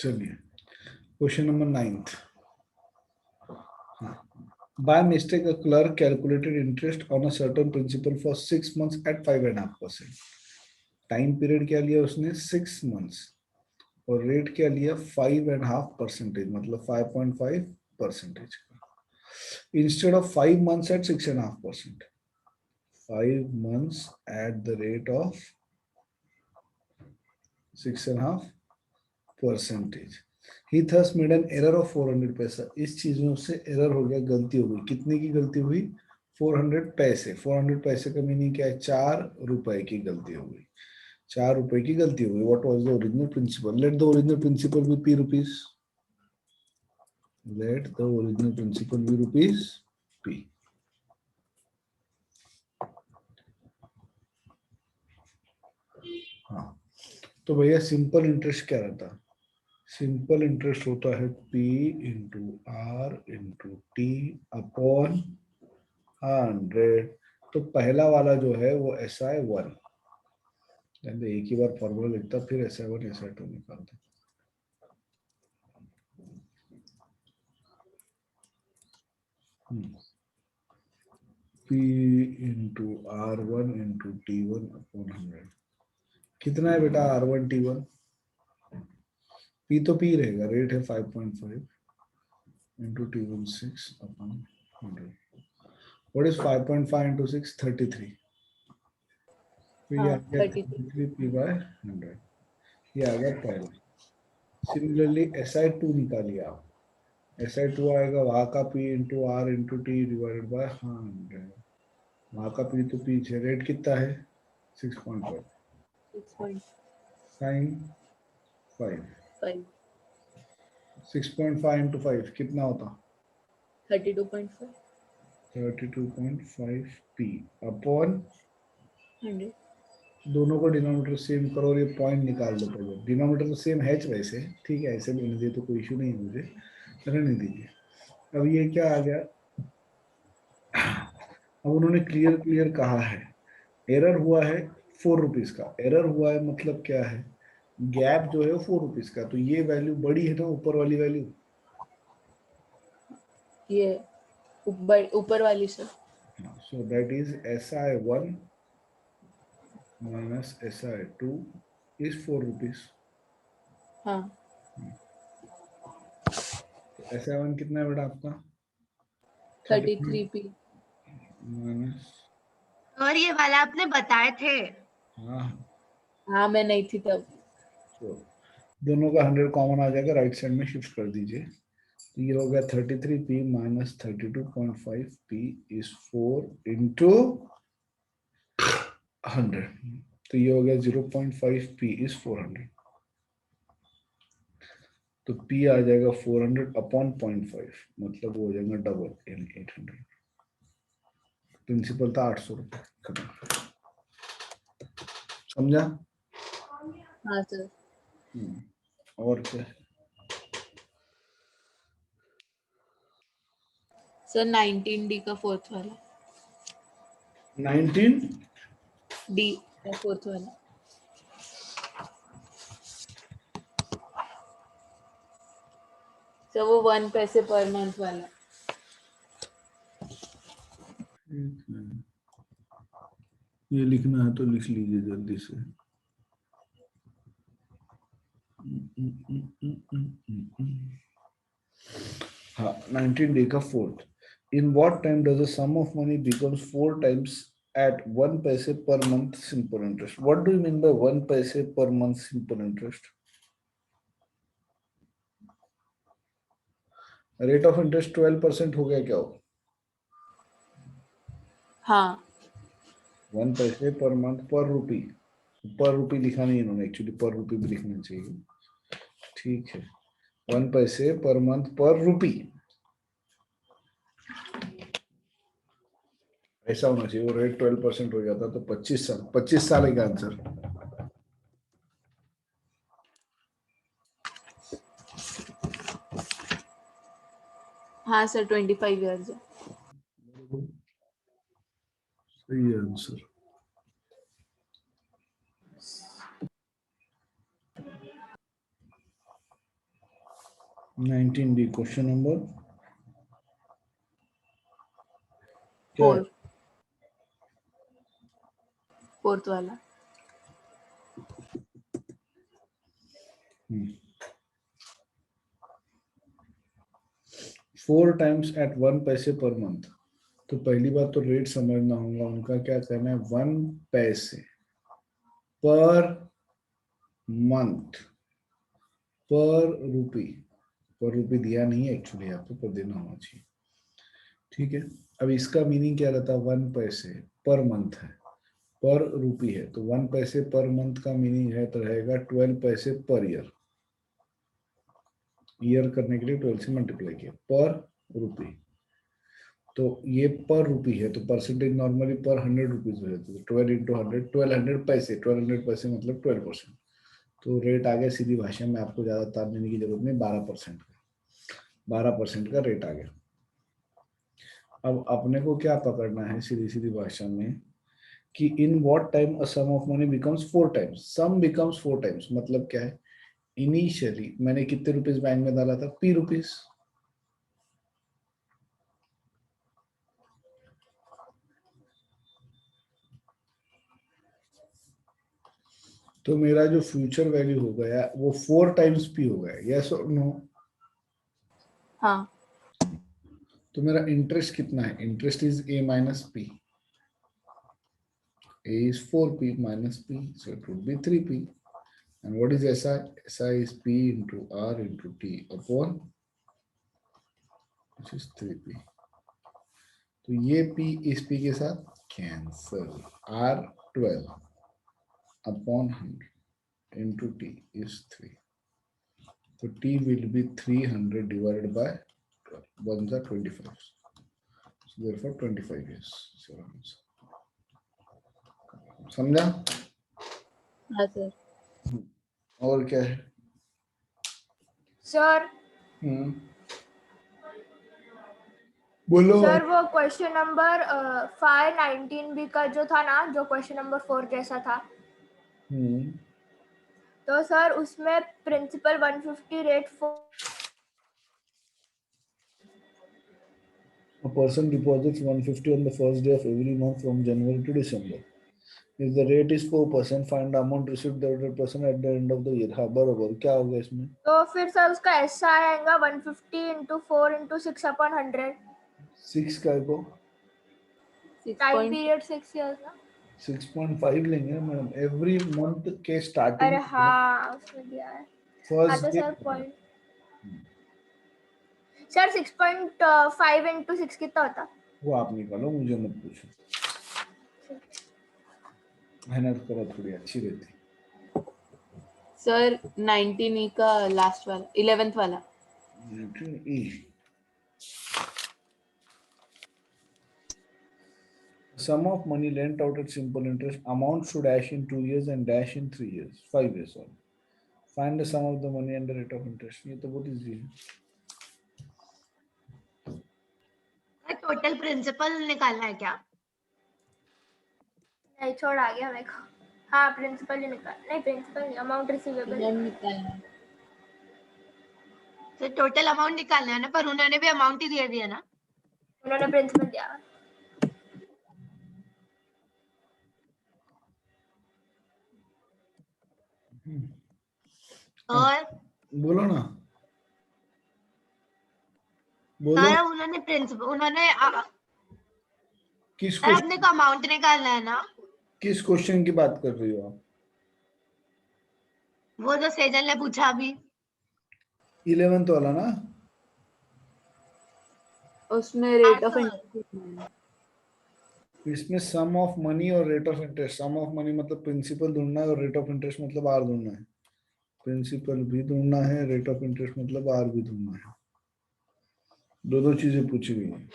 चलिए question number 9th. By mistake, a clerk calculated interest on a certain principal for 6 months at 5.5%. Time period क्या लिया उसने 6 months और rate क्या लिया 5.5%, मतलब 5.5% का. Instead of 5 months at 6.5%, 5 months at the rate of 6.5%. He thus made an error of 400 पैसा. इस चीज में उससे एरर हो गया, गलती हो गई. कितने की गलती हुई? 400 पैसे. 400 पैसे का मीनिंग क्या है? 4 रुपए की गलती हो गई. 4 रुपए की गलती हो गई. What was the original principal? Let the original principal be p rupees. Let the original principal be rupees p. हाँ, तो भैया सिंपल इंटरेस्ट क्या रहता? सिंपल इंटरेस्ट होता है P into R into T upon 100. तो पहला वाला जो है वो SI1. एक ही बार फॉर्मूला लिखता, फिर SI1 SI2 निकालता. P into R1 into T1 upon 100. कितना है बेटा R1 T1? P तो P रहेगा, रेट है 5.5 into T1 6 upon 100. What is 5.5 into 6? 33. तो ये आ गया 33 P by 100. ये आ गया पहला. सिमिलरली SI2 निकालिए आप. SI2 आएगा वहां का P into R into T divided by 100. वहां का P तो पीछे. रेट कितना है? 6.5 साइन 5. 6.5 इंटू 5 कितना होता? 32.5. 32.5 P अपॉन 100. दोनों को डिनोमिनेटर सेम करो और ये पॉइंट निकाल दो. पहले डिनोमिनेटर तो सेम है वैसे, ठीक है, ऐसे लेने दे तो कोई इशू नहीं है मुझे, रहने दीजिए. अब ये क्या आ गया? अब उन्होंने क्लियर कहा है एरर हुआ है 4 रुपीज का. एरर हुआ है मतलब क्या है? गैप जो है 4 रुपीज का. तो ये वैल्यू बड़ी है ना ऊपर वाली वैल्यू. ये ऊपर वाली sir. So that is SI1 minus SI2 is 4 rupees. हाँ. SI1 कितना है बेटा आपका? 33 P. माइनस. और ये वाला आपने बताए थे. हाँ हाँ, मैं नहीं थी तब. तो दोनों का 100 कॉमन आ जाएगा, राइट साइड में शिफ्ट कर दीजिए. तो ये हो गया 33P minus 32.5P is 4 into 100. तो ये हो गया 0.5P इज 400. तो P आ जाएगा 400 अपॉन 0.5, मतलब वो हो जाएगा डबल, यानी 800. प्रिंसिपल था 800 रुपये. खत्म. समझा? हाँ सर. और क्या? सर 19D का फोर्थ वाला. 19D का फोर्थ वाला. सर वो 1 पैसे पर मंथ वाला. ये लिखना है तो लिख लीजिए जल्दी से. हाँ, 19D का fourth. In what time does the sum of money becomes 4 times at 1 paise per month simple interest? What do you mean by 1 paise per month simple interest? Rate of interest 12% हो गया क्या हो? हाँ. 1 पैसे per month पर रुपी. पर रुपी लिखा नहीं इन्होंने, एक्चुअली पर रुपी भी लिखना चाहिए. ठीक है, 1 पैसे पर मंथ पर रुपी ऐसा होना चाहिए. वो रेट 12% हो जाता तो 25 साल है का आंसर. हाँ सर 25 इयर्स है. सही आंसर. 19D क्वेश्चन नंबर क्या है? 4, 4th वाला. 4 टाइम्स एट 1 पैसे पर मंथ. तो पहली बात तो रेट समझना होगा उनका. क्या कहना है? 1 पैसे पर मंथ पर रुपी. पर रुपी दिया नहीं है एक्चुअली, यहाँ पे पर देना होना चाहिए. ठीक है. अब इसका मीनिंग क्या रहता है? 1 पैसे पर मंथ है, पर रुपी है, तो 1 पैसे पर मंथ का मीनिंग है तो रहेगा 12 पैसे पर ईयर. ईयर करने के लिए 12 से मल्टीप्लाई किया पर रुपी. तो ये पर रुपी है तो परसेंटेज नॉर्मली पर 100 रुपीज हो जाती है. 12 इंटू 100, 1200 पैसे. 1200 पैसे मतलब 12%. तो रेट आ गया सीधी भाषा में, आपको ज्यादा तार देने की जरूरत नहीं. 12% का 12% का रेट आ गया. अब अपने को क्या पकड़ना है सीधी सीधी भाषा में कि in what time a sum of money becomes 4 times. Sum becomes 4 times मतलब क्या है? इनिशियली मैंने कितने रुपीस बैंक में डाला था? P rupees. तो मेरा जो फ्यूचर वैल्यू हो गया वो 4 टाइम्स पी हो गया. यस और नो? हाँ. तो मेरा इंटरेस्ट कितना है? Interest is a minus P. A is 4p minus p, so it would be 3p. And what is SI? SI is p into r into t upon, which is 3p. तो ये p इस p के साथ cancel. r 12 upon 100 into t is 3. तो t will be 300 divided by 12. 1s are 25. So therefore 25 years. So समझा? हाँ sir. और क्या है? सर बोलो. सर वो क्वेश्चन नंबर 519B का जो था ना, जो क्वेश्चन नंबर 4 जैसा था, तो सर उसमें principal 150 rate A person deposits 150 on the first day of every month from January to December. If the rate is 4%, find the amount received by the person at the end of the year. हाँ बराबर. क्या होगा इसमें? तो फिर sir उसका ऐसा आएगा 150 into 4 into 6 upon 100. 6 का को 6 टाइम point. पीरियड 6 इयर्स ना. 6.5 लेंगे मैडम. एवरी मंथ के स्टार्टिंग अरे हाँ उसमें दिया है. हाँ फर्स्ट तो day. Sir point sir 6.5 into 6 कितना होता? वो आप निकालो, मुझे मत पूछो. मेहनत करो थोड़ी, अच्छी रहती. सर 19E का लास्ट वाला 11th वाला. E. Sum of money lent out at simple interest. Amount should dash in 2 years and dash in 3 years, 5 years. Sorry. Find the sum of the money and the rate of interest. ये तो बहुत easy है. Total principal निकालना है क्या? नहीं, छोड़ आ गया मेरे को. हाँ प्रिंसिपल ही निकाल. नहीं प्रिंसिपल नहीं, अमाउंट रिसीवेबल निकालना है. तो टोटल अमाउंट निकालना है ना, पर उन्होंने भी अमाउंट ही दे दिया ना. उन्होंने प्रिंसिपल दिया. और बोलो ना. बोलो. सारा उन्होंने प्रिंसिपल उन्होंने किस सर अपने को अमाउंट निकालना है ना. किस क्वेश्चन की बात कर रही हो आप? वो जो सेजल ने पूछा अभी 11th वाला ना. उसमें रेट ऑफ इंटरेस्ट. इसमें सम ऑफ मनी और rate of interest. Sum of money मतलब प्रिंसिपल ढूंढना है और रेट ऑफ इंटरेस्ट मतलब आर ढूंढना है. प्रिंसिपल भी ढूंढना है, रेट ऑफ इंटरेस्ट मतलब आर भी ढूंढना है. दो चीजें पूछी गई हैं.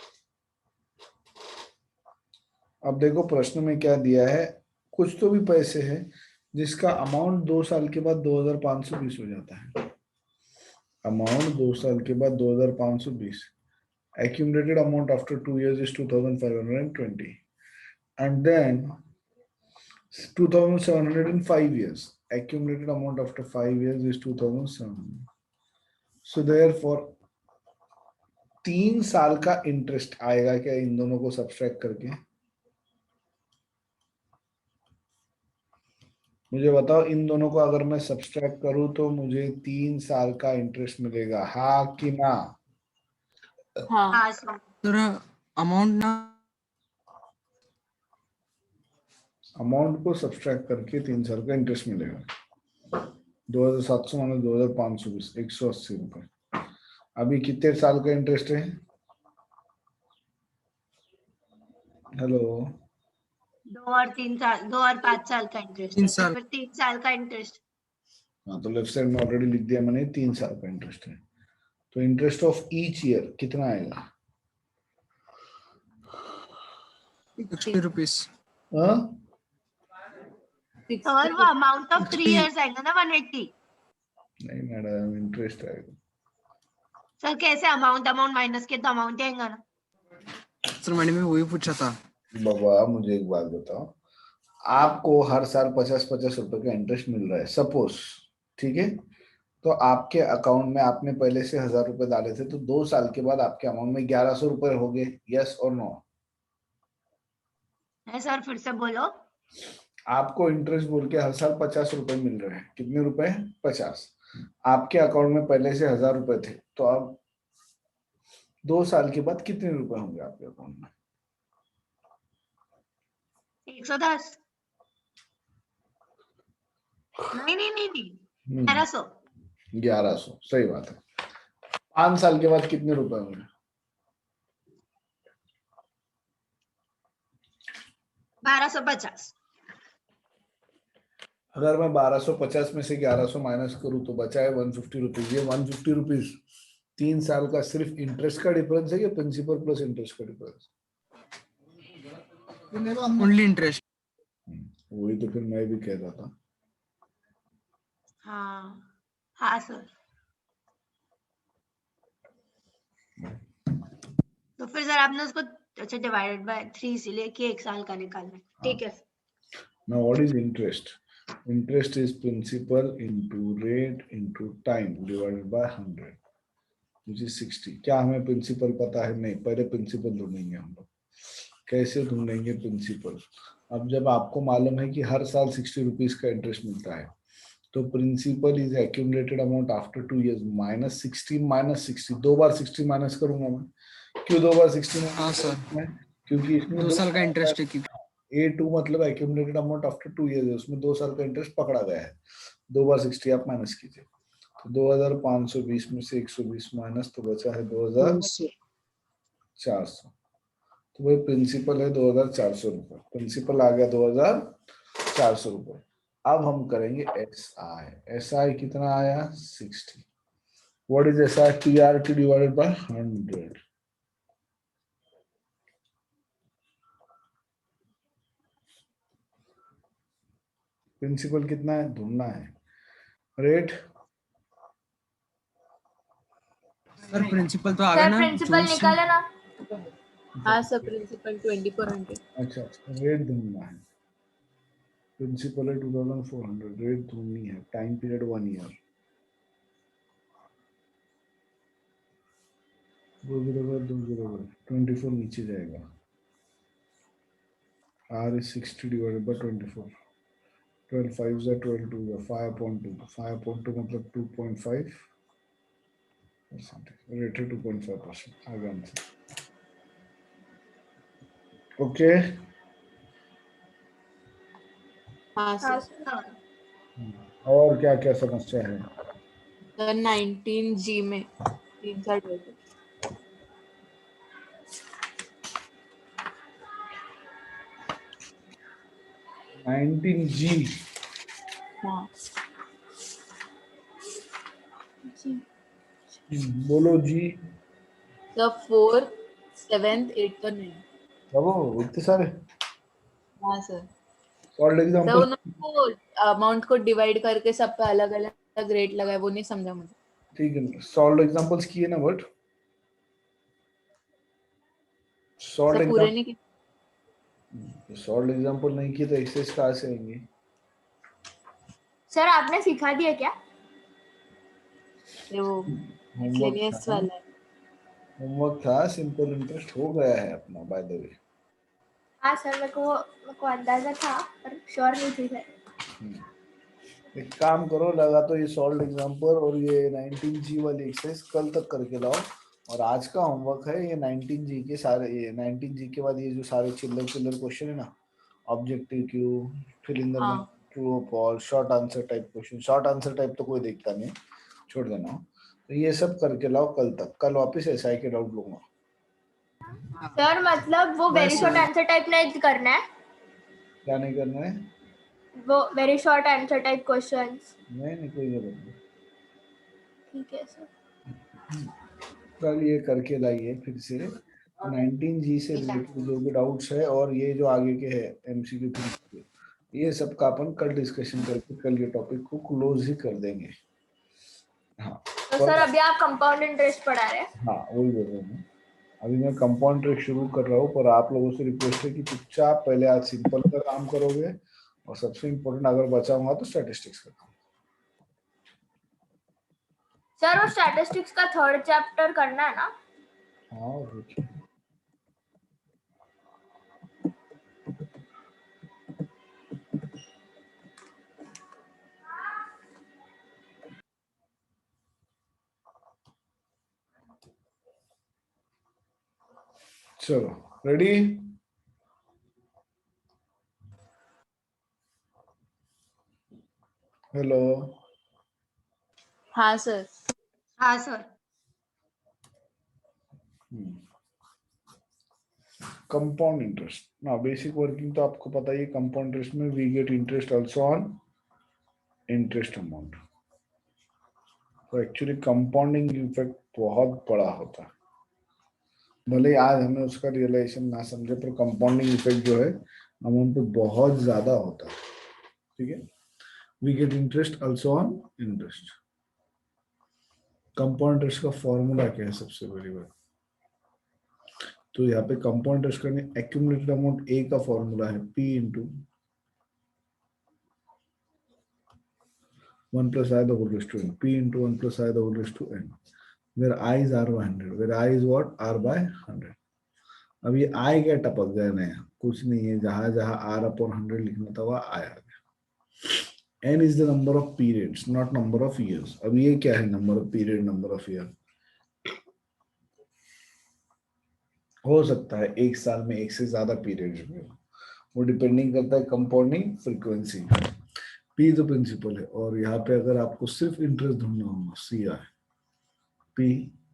अब देखो प्रश्न में क्या दिया है. कुछ तो भी पैसे है जिसका अमाउंट 2 साल के बाद 2520 हो जाता है. अमाउंट 2 साल के बाद 2520. Accumulated amount after 2 years is 2520. And then 2700 in 5 years. Accumulated amount after 5 years is 2700. So therefore 3 साल का इंटरेस्ट आएगा क्या इन दोनों को सब्सट्रैक्ट करके? मुझे बताओ, इन दोनों को अगर मैं सब्सट्रैक्ट करूं तो मुझे 3 साल का इंटरेस्ट मिलेगा, हाँ कि ना? हाँ हाँ सर। सर अमाउंट ना अमाउंट को सब्सट्रैक्ट करके 3 साल का इंटरेस्ट मिलेगा। 2700 माइनस 2520, 180 रुपए। अभी कितने साल का इंटरेस्ट है? हेलो, 2 और 3 साल, 2 और 5 साल का इंटरेस्ट 3 है, तो साल। फिर 3 साल का इंटरेस्ट। हाँ तो लेफ्ट साइड में ऑलरेडी लिख दिया मैंने, 3 साल का इंटरेस्ट है। तो इंटरेस्ट ऑफ ईच ईयर कितना आएगा? 60 रुपीस। हाँ? और वो अमाउंट ऑफ 3 इयर्स आएगा ना 180। नहीं मैडम, इंटरेस्ट आएगा। सर कैसे अमाउंट माइनस के तो अमाउंट आएगा ना। सर मैंने भी वही पूछा था। बाबा मुझे एक बात बताओ, आपको हर साल 50-50 रुपए का इंटरेस्ट मिल रहा है सपोज, ठीक है? तो आपके अकाउंट में आपने पहले से 1000 रुपए डाले थे, तो 2 साल के बाद आपके अमाउंट में 1100 रुपए हो गए, यस और नो? है सर, फिर से बोलो। आपको इंटरेस्ट बोल के हर साल 50 रुपए मिल रहे हैं। कितने रुपए? 50। आपके अकाउंट में पहले से 1000 रुपए थे, तो अब 2 साल के बाद कितने रुपए होंगे आपके अकाउंट में? 110। नहीं 1100। 1100, सही बात है। 5 साल के बाद कितने रुपए होंगे? 1250। अगर मैं 1250 में से 1100 माइनस करूं तो बचा है 150 रुपीज। ये 150 रुपीज 3 साल का सिर्फ इंटरेस्ट का डिफरेंस है या प्रिंसिपल प्लस इंटरेस्ट का डिफरेंस? Only interest. वही तो फिर मैं भी कह रहा था। हाँ सर। तो फिर सर आपने उसको अच्छा डिवाइडेड बाय 3 इसीलिए कि 1 साल का निकालना है, ठीक है। Now what is interest? Interest is principal into rate into time divided by 100, which is 60. क्या हमें प्रिंसिपल पता है? नहीं, पहले प्रिंसिपल ढूंढेंगे हम लोग। कैसे ढूंढेंगे प्रिंसिपल? अब जब आपको मालूम है कि हर साल 60 रुपीज का इंटरेस्ट मिलता है, तो principal is accumulated amount after 2 years minus 60। 2 बार 60 माइनस करूंगा मैं। क्यों 2 बार 60 हाँ सर, क्योंकि इसमें 2 साल का इंटरेस्ट है क्योंकि A2 मतलब एक्यूमुलेटेड अमाउंट आफ्टर 2 years है, उसमें 2 साल का इंटरेस्ट पकड़ा गया है। 2 बार 60 आप माइनस कीजिए, तो 2520 में से 120 माइनस, तो बचा है 2400। तो वही प्रिंसिपल है 2400 रुपए। प्रिंसिपल आ गया 2400 रुपए। अब हम करेंगे SI कितना आया? 60। What is SI? PRT divided by 100। Principal कितना है ढूंढना है। रेट सर प्रिंसिपल तो आ गया सर ना। प्रिंसिपल निकाले ना। हाँ सर, प्रिंसिपल 2400। अच्छा, रेट ढूंढना है। प्रिंसिपल है 2400, रेट ढूंढनी है। Time period 1 year। 24 नीचे जाएगा। R is 60 divided by 24। 12 5 is 12 2 is 5.2। 5.2 मतलब 2.5%। रेट है 2.5%। आगे आंसर। ओके। हाँ हाँ सर। सर। और क्या क्या समस्या है? सर 19G में 3 साल टोटल। 19G। हाँ बोलो जी। सर 4th 7th 8th और 9th। बाबू इतने सारे हाँ सर। Solve sir example. उन्होंने अमाउंट को डिवाइड करके सब पे अलग अलग रेट लगाए, वो नहीं समझा मुझे। ठीक है, सॉल्व एग्जांपल्स किए ना? बट सॉल्व सर पूरे नहीं किए। सॉल्व एग्जांपल नहीं किए तो एक्सरसाइज कहाँ से आएंगे? सर आपने सिखा दिया क्या? वो मिसलेनियस वाला है। होमवर्क था, सिंपल इंटरेस्ट हो गया है अपना बाय द वे। हाँ सर, मेरे को अंदाजा था पर श्योर नहीं थी सर। एक काम करो, लगा तो ये सॉल्व एग्जाम्पल और ये 19G वाली एक्सरसाइज कल तक करके लाओ। और आज का होमवर्क है ये 19G के सारे, ये 19G के बाद ये जो सारे चिल्लर चिल्लर क्वेश्चन है ना, objective Q, fill in the हाँ। ट्रू और false, short answer type question. Short answer type तो कोई देखता नहीं, छोड़ देना। तो ये सब करके लाओ कल तक। कल वापस एसआई के डाउट लूंगा। सर मतलब वो वेरी शॉर्ट आंसर टाइप नहीं करना है, क्या नहीं करना है? वो very short answer type questions. नहीं कोई जरूरत नहीं। ठीक है सर। कल ये करके लाइए फिर से 19G से रिलेटेड जो भी डाउट्स है, और ये जो आगे के है एमसीक्यू फिर ये सब का अपन कल डिस्कशन करके कल ये टॉपिक को क्लोज ही कर देंगे। हाँ तो सर अभी आप कंपाउंड इंटरेस्ट पढ़ा रहे हैं? हाँ वही बोल रहा हूँ। अभी मैं कंपाउंड ट्रिक शुरू कर रहा हूँ, पर आप लोगों से रिक्वेस्ट है कि चुपचाप पहले आज सिंपल का काम करोगे, और सबसे इम्पोर्टेंट अगर बचा हुआ तो स्टैटिस्टिक्स का काम। सर वो स्टैटिस्टिक्स का थर्ड चैप्टर करना है ना? हाँ देखिए, चलो रेडी। हेलो। हाँ सर। हाँ सर। कंपाउंड इंटरेस्ट ना, बेसिक वर्किंग तो आपको पता ही है। कंपाउंड इंटरेस्ट में we get interest also on interest amount. तो एक्चुअली कंपाउंडिंग इफेक्ट बहुत बड़ा होता है, भले ही आज हमें उसका रियलाइजेशन ना समझे, पर कंपाउंडिंग इफेक्ट जो है अमाउंट पे बहुत ज्यादा होता है। ठीक है, we get interest also on interest. Compound interest का फॉर्मूला क्या है सबसे पहली बात तो, यहाँ पे कंपाउंड इंटरेस्ट करने एक्यूमुलेटेड अमाउंट ए का फॉर्मूला है P into 1 plus I the whole raised to n, p into 1 plus I the whole raised to n, where I is R by 100, where I is what? R by 100. अब ये I क्या टपक गया नया? कुछ नहीं है, जहां जहां R upon 100 लिखना था वह I आ गया। n is the number of periods, not number of years. अब ये क्या है? Number of period, number of year. हो सकता है एक साल में एक से ज्यादा पीरियड्स में, वो डिपेंडिंग करता है कंपाउंडिंग फ्रीक्वेंसी। P तो प्रिंसिपल है, और यहाँ पे अगर आपको सिर्फ इंटरेस्ट ढूंढना होगा, सी आई P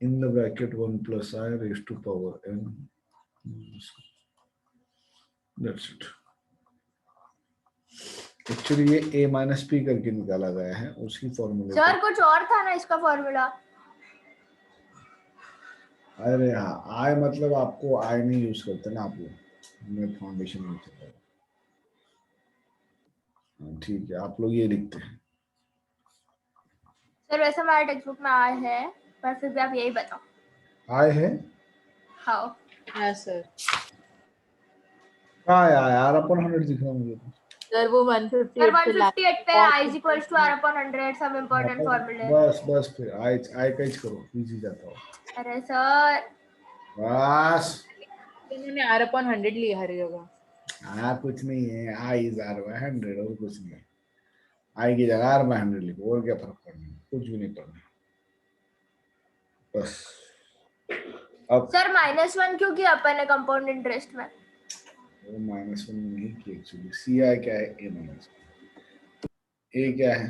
in the bracket 1 plus I raised to power n. That's it. Actually ये a minus p करके निकाला गया है उसी फॉर्मूले सर कुछ और था ना इसका फॉर्मूला? अरे हाँ, I मतलब आपको I नहीं यूज करते ना आप लोग, मैं फाउंडेशन में चल रहा हूँ। ठीक है, आप लोग ये लिखते हैं। सर वैसे हमारे टेक्स्ट बुक में आय है, पर फिर भी आप यही बताओ। I है? हाँ हाँ सर। कहाँ है I? R upon 100 दिख रहा मुझे तो। सर वो 158 सर पे 158 पे I is equals to R upon 100 सब इम्पोर्टेंट फॉर्मूले। बस फिर I का ही करो, इजी जाता हो। अरे सर बस इन्होंने R upon 100 लिया हर जगह। हाँ कुछ नहीं है, I is R by 100 और कुछ नहीं है। I की जगह R by 100 लिखो, और क्या फर्क पड़ना है? कुछ भी नहीं करना बस। अब सर -1 क्यों किया अपन ने कंपाउंड इंटरेस्ट में? वो -1 नहीं की एक्चुअली। सी आई क्या है? ए माइनस ए क्या है?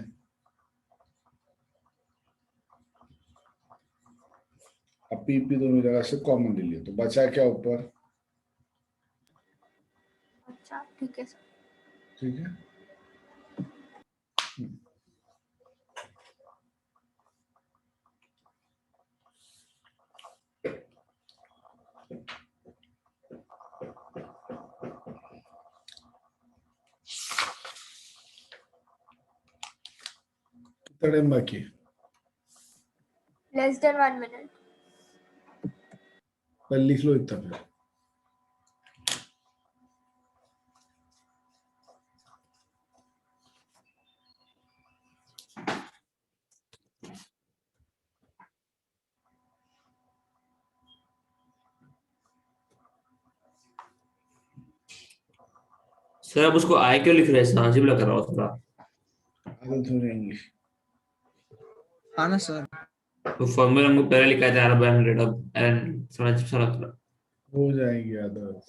अब पी पी दोनों जगह से कॉमन ले लिया तो बचा क्या ऊपर? अच्छा ठीक है सर। ठीक है, कितना टाइम बाकी है? Less than 1 minute. कल लिख लो इतना फिर। सर आप उसको आई क्यों लिख रहे हैं? अजीब लग रहा है थोड़ा। आदत हो जाएंगी। हाँ ना सर। तो फॉर्मूला हमको पहले लिखा था, आर बाय 100 अब एन समझ लग रहा। हो जाएगी आदत।